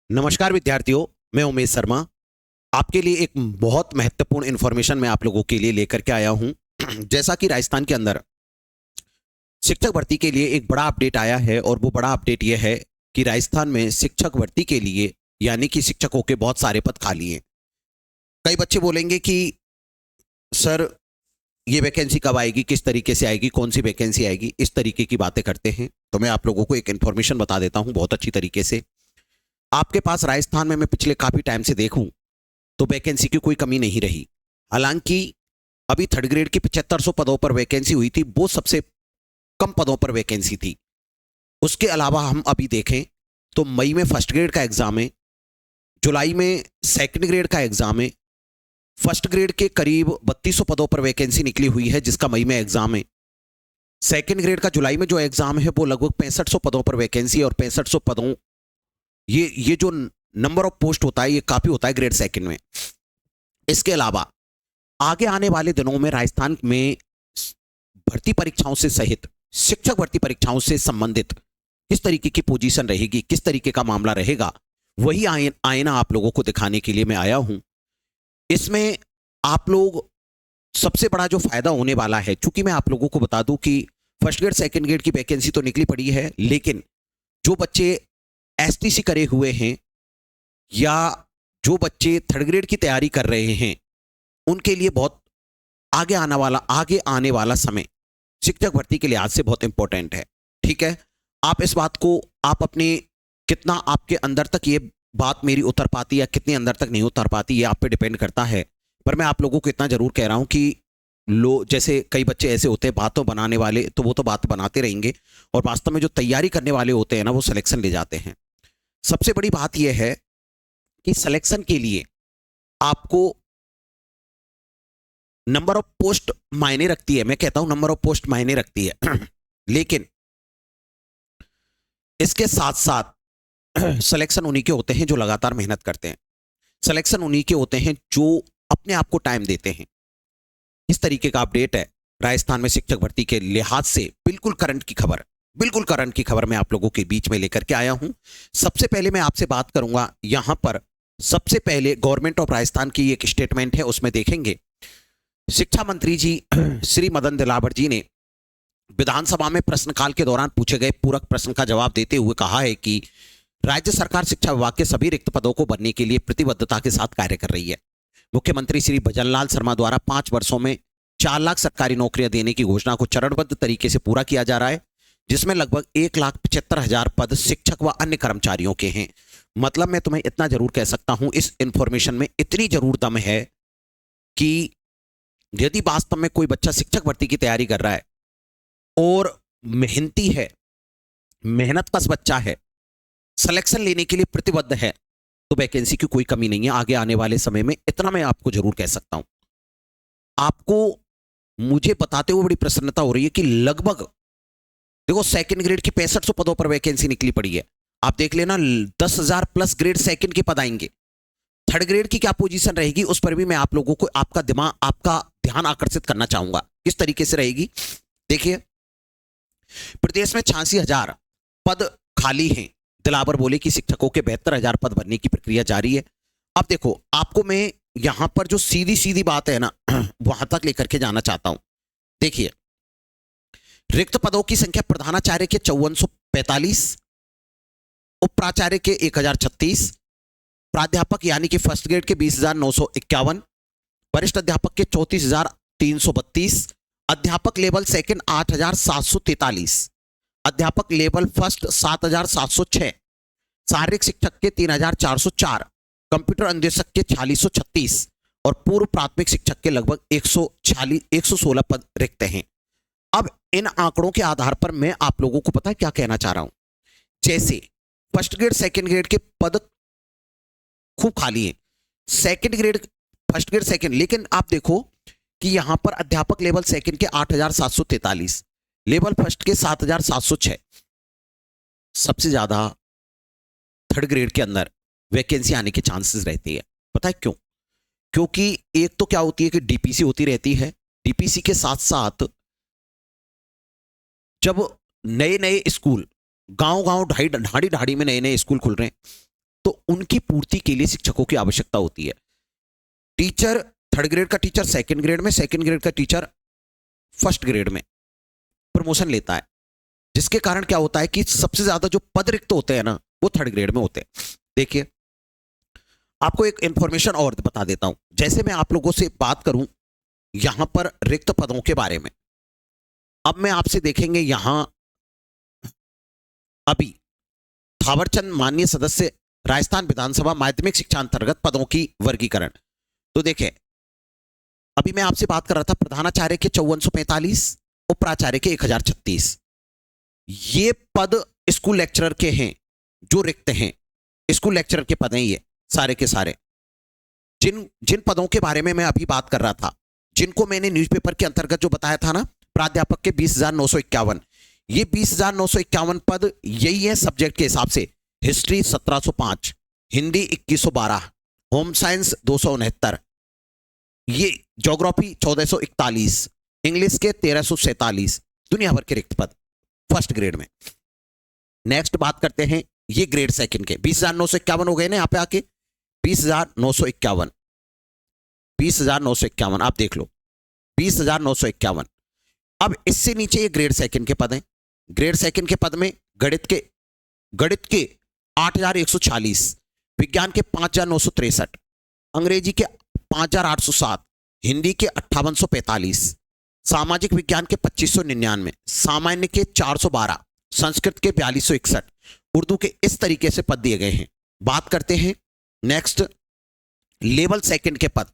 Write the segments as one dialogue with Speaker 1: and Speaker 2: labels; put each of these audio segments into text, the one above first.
Speaker 1: नमस्कार विद्यार्थियों, मैं उमेश शर्मा आपके लिए एक बहुत महत्वपूर्ण इंफॉर्मेशन मैं आप लोगों के लिए लेकर के आया हूं। जैसा कि राजस्थान के अंदर शिक्षक भर्ती के लिए एक बड़ा अपडेट आया है और वो बड़ा अपडेट ये है कि राजस्थान में शिक्षक भर्ती के लिए यानी कि शिक्षकों के बहुत सारे पद खाली हैं। कई बच्चे बोलेंगे कि सर ये वैकेंसी कब आएगी, किस तरीके से आएगी, कौन सी वैकेंसी आएगी, इस तरीके की बातें करते हैं। तो मैं आप लोगों को एक इन्फॉर्मेशन बता देता हूं बहुत अच्छी तरीके से। आपके पास राजस्थान में मैं पिछले काफी टाइम से देखूं तो वैकेंसी की कोई कमी नहीं रही। हालांकि अभी थर्ड ग्रेड की 7500 पदों पर वैकेंसी हुई थी, वो सबसे कम पदों पर वैकेंसी थी। उसके अलावा हम अभी देखें तो मई में फर्स्ट ग्रेड का एग्जाम है, जुलाई में सेकंड ग्रेड का एग्जाम है। फर्स्ट ग्रेड के करीब 3200 पदों पर वैकेंसी निकली हुई है जिसका मई में एग्जाम है। सेकंड ग्रेड का जुलाई में जो एग्जाम है वो लगभग 6500 पदों पर वैकेंसी है और 6500 पदों ये जो नंबर ऑफ पोस्ट होता है ये काफी होता है ग्रेड सेकंड में। इसके अलावा आगे आने वाले दिनों में राजस्थान में भर्ती परीक्षाओं से सहित शिक्षक भर्ती परीक्षाओं से संबंधित किस तरीके की पोजीशन रहेगी, किस तरीके का मामला रहेगा, वही आईना आप लोगों को दिखाने के लिए मैं आया हूं। इसमें आप लोग सबसे बड़ा जो फायदा होने वाला है, चूंकि मैं आप लोगों को बता दूं कि फर्स्ट ग्रेड सेकंड ग्रेड की वैकेंसी तो निकली पड़ी है, लेकिन जो बच्चे एसटीसी करे हुए हैं या जो बच्चे थर्ड ग्रेड की तैयारी कर रहे हैं उनके लिए बहुत आगे आने वाला समय शिक्षक भर्ती के लिहाज से बहुत इंपॉर्टेंट है। ठीक है, आप इस बात को आप अपने कितना आपके अंदर तक ये बात मेरी उतर पाती है, कितने अंदर तक नहीं उतर पाती, ये आप पे डिपेंड करता है। पर मैं आप लोगों को इतना जरूर कह रहा हूं कि जैसे कई बच्चे ऐसे होते हैं बातों बनाने वाले, तो वो तो बात बनाते रहेंगे और वास्तव में जो तैयारी करने वाले होते हैं ना वो सिलेक्शन ले जाते हैं। सबसे बड़ी बात यह है कि सिलेक्शन के लिए आपको नंबर ऑफ पोस्ट मायने रखती है। मैं कहता हूं नंबर ऑफ पोस्ट मायने रखती है लेकिन इसके साथ साथ सिलेक्शन उन्हीं के होते हैं जो लगातार मेहनत करते हैं। सिलेक्शन उन्हीं के होते हैं जो अपने आप को टाइम देते हैं। इस तरीके का अपडेट है राजस्थान में शिक्षक भर्ती के लिहाज से। बिल्कुल करंट की खबर मैं आप लोगों के बीच में लेकर के आया हूं। सबसे पहले मैं आपसे बात करूंगा यहां पर। सबसे पहले गवर्नमेंट ऑफ राजस्थान की एक स्टेटमेंट है, उसमें देखेंगे शिक्षा मंत्री जी श्री मदन दिलावर जी ने विधानसभा में प्रश्नकाल के दौरान पूछे गए पूरक प्रश्न का जवाब देते हुए कहा है कि राज्य सरकार शिक्षा विभाग के सभी रिक्त पदों को भरने के लिए प्रतिबद्धता के साथ कार्य कर रही है। मुख्यमंत्री श्री भजनलाल शर्मा द्वारा 5 वर्षों में 4 लाख सरकारी नौकरियां देने की घोषणा को चरणबद्ध तरीके से पूरा किया जा रहा है, जिसमें लगभग 1,75,000 पद शिक्षक व अन्य कर्मचारियों के हैं। मतलब मैं तुम्हें इतना जरूर कह सकता हूं, इस इंफॉर्मेशन में इतनी जरूर दम है कि यदि वास्तव में कोई बच्चा शिक्षक भर्ती की तैयारी कर रहा है और मेहनती है, मेहनत कश बच्चा है, सिलेक्शन लेने के लिए प्रतिबद्ध है, तो वैकेंसी की कोई कमी नहीं है आगे आने वाले समय में। इतना मैं आपको जरूर कह सकता हूं। आपको मुझे बताते हुए बड़ी प्रसन्नता हो रही है कि लगभग देखो सेकंड ग्रेड की 6500 पदों पर वैकेंसी निकली पड़ी है। आप देख लेना 10,000 प्लस ग्रेड सेकंड के पद आएंगे। थर्ड ग्रेड की क्या पोजीशन रहेगी उस पर भी मैं आप लोगों को आपका ध्यान आकर्षित करना चाहूंगा। किस तरीके से रहेगी देखिए, प्रदेश में 86,000 पद खाली हैं। दिलावर बोले कि शिक्षकों के 72,000 पद भरने की प्रक्रिया जारी है। अब देखो, आपको मैं यहां पर जो सीधी सीधी बात है ना वहां तक लेकर के जाना चाहता हूं। देखिए, रिक्त पदों की संख्या प्रधानाचार्य के 5445, उप प्राचार्य के 1036, प्राध्यापक यानी कि फर्स्ट ग्रेड के 20,951, वरिष्ठ अध्यापक के 34,332, अध्यापक लेवल सेकंड 8,743, अध्यापक लेवल फर्स्ट 7,706, शारीरिक शिक्षक के 3,404, कंप्यूटर अनुदेशक के 4,636 और पूर्व प्राथमिक शिक्षक के लगभग 116 पद रिक्त हैं। अब इन आंकड़ों के आधार पर मैं आप लोगों को पता है क्या कहना चाह रहा हूं। जैसे फर्स्ट ग्रेड सेकंड ग्रेड के पद खूब खाली हैं, second grade first grade second, लेकिन आप देखो कि यहां पर अध्यापक लेवल सेकंड के 8,743, लेवल फर्स्ट के 7,706। सबसे ज्यादा थर्ड ग्रेड के अंदर वैकेंसी आने के चांसेस रहती है। पता है क्यों? क्योंकि एक तो क्या होती है कि डीपीसी होती रहती है, डीपीसी के साथ साथ जब नए नए स्कूल गांव गांव ढाड़ी ढाड़ी में नए नए स्कूल खुल रहे हैं, तो उनकी पूर्ति के लिए शिक्षकों की आवश्यकता होती है। टीचर, थर्ड ग्रेड का टीचर सेकंड ग्रेड में, सेकंड ग्रेड का टीचर फर्स्ट ग्रेड में प्रमोशन लेता है, जिसके कारण क्या होता है कि सबसे ज्यादा जो पद रिक्त होते हैं ना, वो थर्ड ग्रेड में होते हैं। देखिए, आपको एक इंफॉर्मेशन और बता देता हूं। जैसे मैं आप लोगों से बात करूं यहां पर रिक्त पदों के बारे में, अब मैं आपसे देखेंगे यहां अभी थावरचंद माननीय सदस्य राजस्थान विधानसभा माध्यमिक शिक्षा अंतर्गत पदों की वर्गीकरण। तो देखें, अभी मैं आपसे बात कर रहा था प्रधानाचार्य के 5445, उपप्राचार्य के 1036। ये पद स्कूल लेक्चरर के हैं जो रिक्त हैं, स्कूल लेक्चरर के पद हैं ये सारे के सारे। जिन जिन पदों के बारे में मैं अभी बात कर रहा था, जिनको मैंने न्यूज़पेपर के अंतर्गत जो बताया था ना, प्राध्यापक के 20,951, ये 20,951 पद यही है सब्जेक्ट के हिसाब से। हिस्ट्री 1705, हिंदी 2112, होम साइंस 269, ये ज्योग्राफी 1441, इंग्लिश के 1347, दुनिया भर के रिक्त पद फर्स्ट ग्रेड में। नेक्स्ट बात करते हैं ये ग्रेड सेकंड के 20,951 हो गए ना, यहां पे आके 20,951, 20,951 आप देख लो, 20,951। अब इससे नीचे ये ग्रेड सेकंड के पद हैं। ग्रेड सेकंड के पद में गणित के 8,146, विज्ञान के 5,963, अंग्रेजी के 5,807, हिंदी के 5,845, सामाजिक विज्ञान के 2,599, सामान्य के 412, संस्कृत के 4,261, उर्दू के इस तरीके से पद दिए गए हैं। बात करते हैं नेक्स्ट लेवल सेकंड के पद।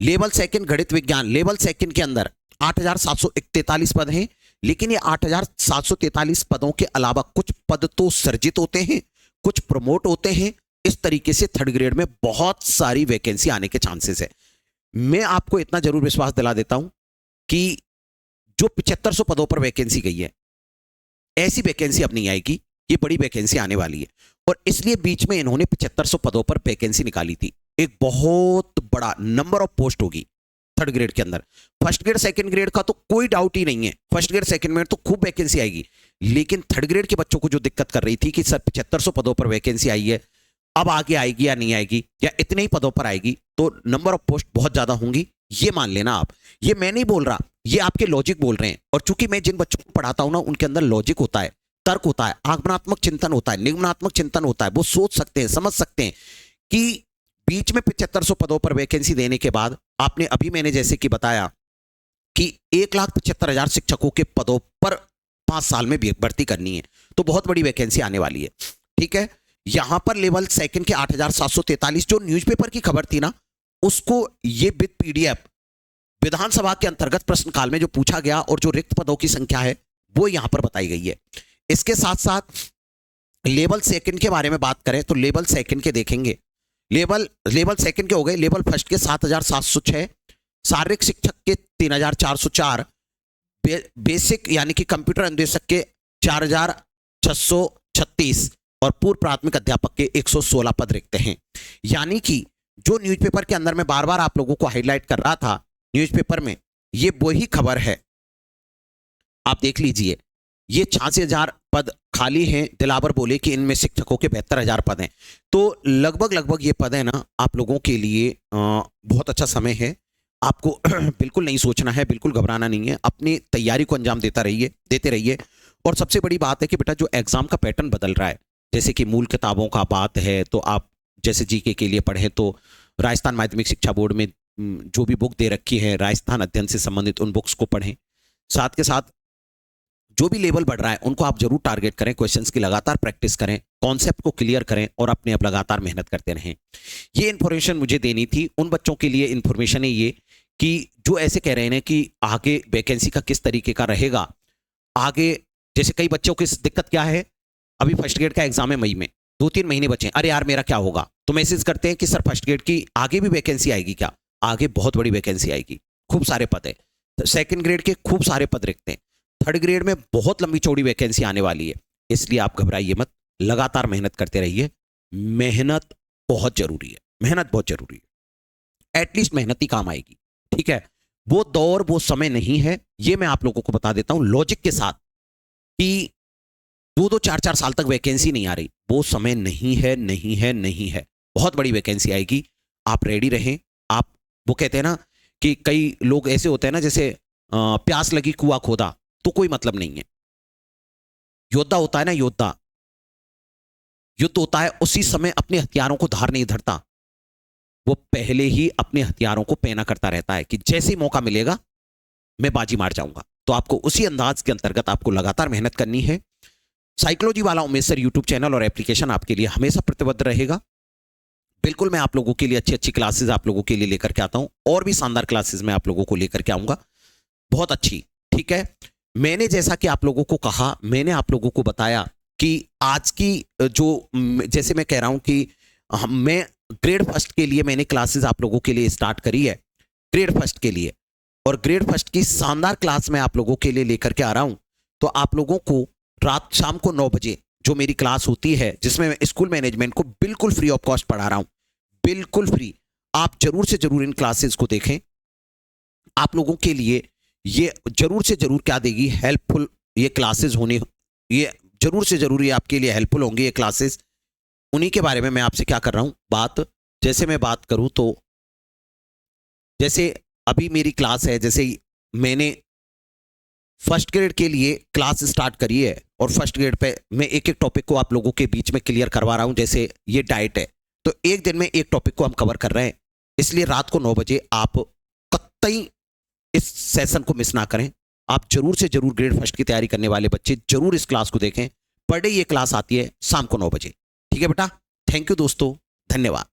Speaker 1: लेवल सेकंड गणित विज्ञान, लेवल सेकंड के अंदर 8,743 पद हैं, लेकिन ये 8,743 पदों के अलावा कुछ पद तो सर्जित होते हैं, कुछ प्रमोट होते हैं। इस तरीके से थर्ड ग्रेड में बहुत सारी वैकेंसी आने के चांसेस है। मैं आपको इतना जरूर विश्वास दिला देता हूं कि जो 7500 पदों पर वैकेंसी गई है, ऐसी वैकेंसी अब नहीं आएगी, ये बड़ी वैकेंसी आने वाली है। और इसलिए बीच में इन्होंने 7500 पदों पर वैकेंसी निकाली थी। एक बहुत बड़ा नंबर ऑफ पोस्ट होगी थर्ड ग्रेड के अंदर। फर्स्ट ग्रेड सेकंड ग्रेड का तो कोई डाउट ही नहीं है, फर्स्ट ग्रेड सेकंड में तो खूब वैकेंसी आएगी, लेकिन थर्ड ग्रेड के बच्चों को जो दिक्कत कर रही थी कि सर 7500 पदों पर वैकेंसी आई है, अब आगे आएगी या नहीं आएगी, या इतने ही पदों पर आएगी, तो नंबर ऑफ पोस्ट बहुत ज्यादा होंगी, ये मान लेना आप। ये मैं नहीं बोल रहा, ये आपके लॉजिक बोल रहे हैं। और चूंकि मैं जिन बच्चों को पढ़ाता हूं ना, उनके अंदर लॉजिक होता है, तर्क होता है, आगमनात्मक चिंतन होता है, निगमनात्मक चिंतन होता है। वो सोच सकते हैं, समझ सकते हैं कि बीच में 7500 पदों पर वैकेंसी देने के बाद आपने अभी मैंने जैसे कि बताया कि 1,75,000 शिक्षकों के पदों पर 5 साल में भर्ती करनी है, तो बहुत बड़ी वैकेंसी आने वाली है। ठीक है, यहां पर लेवल सेकंड के 8,743 जो न्यूज़पेपर की खबर थी ना, उसको ये विद पीडीएफ विधानसभा के अंतर्गत प्रश्नकाल में जो पूछा गया और जो रिक्त पदों की संख्या है वो यहां पर बताई गई है। इसके साथ साथ लेवल सेकंड के बारे में बात करें तो लेवल सेकंड के देखेंगे, लेवल सेकंड के हो गए, लेवल फर्स्ट के 7,706, शारीरिक शिक्षक के 3,404, बेसिक यानी कि कंप्यूटर अनुदेशक के 4,636 और पूर्व प्राथमिक अध्यापक के 116 पद रिक्त हैं। यानी कि जो न्यूज़पेपर के अंदर मैं बार बार आप लोगों को हाईलाइट कर रहा था, न्यूज़पेपर में ये वही खबर है, आप देख लीजिए। ये 86,000 पद खाली हैं, दिलावर बोले कि इनमें शिक्षकों के 72,000 पद हैं। तो लगभग ये पद है ना, आप लोगों के लिए बहुत अच्छा समय है। आपको बिल्कुल नहीं सोचना है, बिल्कुल घबराना नहीं है, अपनी तैयारी को अंजाम देते रहिए। और सबसे बड़ी बात है कि बेटा जो एग्जाम का पैटर्न बदल रहा है, जैसे कि मूल किताबों का बात है, तो आप जैसे जीके के लिए पढ़ें तो राजस्थान माध्यमिक शिक्षा बोर्ड में जो भी बुक दे रखी है राजस्थान अध्ययन से संबंधित, उन बुक्स को पढ़ें। साथ के साथ जो भी लेवल बढ़ रहा है उनको आप जरूर टारगेट करें, क्वेश्चंस की लगातार प्रैक्टिस करें, कॉन्सेप्ट को क्लियर करें और अपने आप लगातार मेहनत करते रहें। ये इन्फॉर्मेशन मुझे देनी थी उन बच्चों के लिए। इन्फॉर्मेशन है ये कि जो ऐसे कह रहे हैं कि आगे वैकेंसी का किस तरीके का रहेगा आगे। जैसे कई बच्चों की दिक्कत क्या है, अभी फर्स्ट ग्रेड का एग्जाम है मई में, 2-3 महीने बचे हैं, अरे यार मेरा क्या होगा, तो मैसेज करते हैं कि सर फर्स्ट ग्रेड की आगे भी वैकेंसी आएगी क्या? आगे बहुत बड़ी वैकेंसी आएगी, खूब सारे पद है। सेकंड ग्रेड के खूब सारे पद रिक्त हैं, थर्ड ग्रेड में बहुत लंबी चौड़ी वैकेंसी आने वाली है। इसलिए आप घबराइए मत, लगातार मेहनत करते रहिए। मेहनत बहुत जरूरी है, मेहनत बहुत जरूरी है, एटलीस्ट मेहनत ही काम आएगी। ठीक है, वो दौर वो समय नहीं है, ये मैं आप लोगों को बता देता हूं लॉजिक के साथ कि 2-2 4-4 साल तक वैकेंसी नहीं आ रही, वो समय नहीं है, नहीं है, नहीं है। बहुत बड़ी वैकेंसी आएगी, आप रेडी रहें। आप, वो कहते हैं ना कि कई लोग ऐसे होते हैं ना, जैसे प्यास लगी कुआं खोदा, तो कोई मतलब नहीं है। योद्धा होता है ना, योद्धा, युद्ध होता है उसी समय अपने हथियारों को धार नहीं धरता, वो पहले ही अपने हथियारों को पैना करता रहता है कि जैसे ही मौका मिलेगा मैं बाजी मार जाऊंगा। तो आपको उसी अंदाज के अंतर्गत आपको लगातार मेहनत करनी है। साइकोलॉजी वाला उमेश सर यूट्यूब चैनल और एप्लीकेशन आपके लिए हमेशा प्रतिबद्ध रहेगा। बिल्कुल मैं आप लोगों के लिए अच्छी अच्छी क्लासेस आप लोगों के लिए लेकर के आता हूं, और भी शानदार क्लासेस मैं आप लोगों को लेकर के आऊंगा, बहुत अच्छी। ठीक है, मैंने जैसा कि आप लोगों को कहा, मैंने आप लोगों को बताया कि आज की जो, जैसे मैं कह रहा हूं कि मैं ग्रेड फर्स्ट के लिए मैंने क्लासेस आप लोगों के लिए स्टार्ट करी है, ग्रेड फर्स्ट के लिए, और ग्रेड फर्स्ट की शानदार क्लास मैं आप लोगों के लिए लेकर के आ रहा हूं। तो आप लोगों को रात शाम को 9 बजे जो मेरी क्लास होती है, जिसमें मैं स्कूल मैनेजमेंट को बिल्कुल फ्री ऑफ कॉस्ट पढ़ा रहा हूं, बिल्कुल फ्री, आप जरूर से जरूर इन क्लासेस को देखें। आप लोगों के लिए ये जरूर से जरूर क्या देगी, हेल्पफुल ये क्लासेस होने, ये जरूर से जरूर ये आपके लिए हेल्पफुल होंगे ये क्लासेस। उन्हीं के बारे में मैं आपसे क्या कर रहा हूं बात। जैसे मैं बात करूं तो जैसे अभी मेरी क्लास है, जैसे मैंने फर्स्ट ग्रेड के लिए क्लास स्टार्ट करी है, और फर्स्ट ग्रेड पे मैं एक एक टॉपिक को आप लोगों के बीच में क्लियर करवा रहा हूं। जैसे ये डाइट है, तो एक दिन में एक टॉपिक को हम कवर कर रहे हैं, इसलिए रात को 9 बजे आप कतई इस सेशन को मिस ना करें। आप जरूर से जरूर ग्रेड फर्स्ट की तैयारी करने वाले बच्चे जरूर इस क्लास को देखें। पर डे ये क्लास आती है शाम को 9 बजे। ठीक है बेटा, थैंक यू दोस्तों, धन्यवाद।